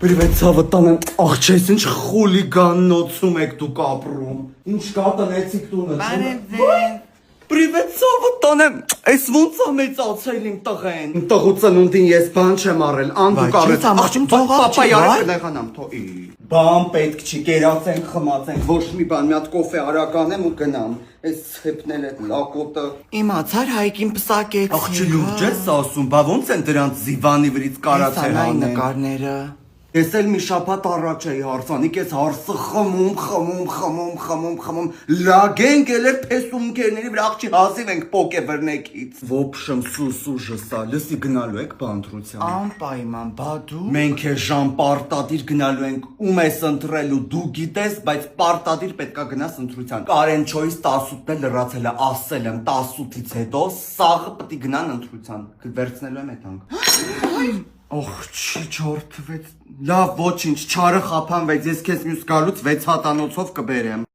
Привет, Սավը տանեմ, աղջես ինչ խուլիգաննոցում եք դուք ապրում, ինչ կա տնեցիք տունը, Բարև Привет, Սավը տանեմ, ես ոնց ա մեծացել իմ տղեն, իմ տղու ծնունդին ես բան չեմ արել, անդուկ արել, պապա յարեք նեղանամ, թոյի, բան պետք չի, կերացենք, խմացենք, ոչ մի բան, մի հատ կոֆե արականեմ ու գնամ, ես խեպնել էտ լակոտը, Իմացար Հայկին պսակեցի։ աղջի լուրջ ես ասում, բա ոնց են դրանց զիվանի վրից կարացել Այս անեն, նկարները։ Ես էլ մի շաբաթ առաջ էի հարսանիք, ես հարսը խմում, լագենք էլ էր պեսում կերների վրա աղջի հազիվ ենք պոկ է վրնեքից։ Ոբշմ սուսու ժսա, լսի գնալու եք բանտրության։ Անպայման, բա դու։ Մենք է ժան պարտադիր գնալու ենք, ում ես ընտրելու դու գիտես, բայց պարտադիր պետքա գնաս ընտրության։ Կարեն Չոյից 18-ն էլ լրացել է, ասել եմ 18-ից հետո սաղը պետք է գնան ընտրության, վերցնելու եմ եթանք։ Օխ, չի չորդվեց, լավ ոչինչ, չարը խապանվեց, ես կեզ մյուս գալուց 6 հատանոցով կբերեմ։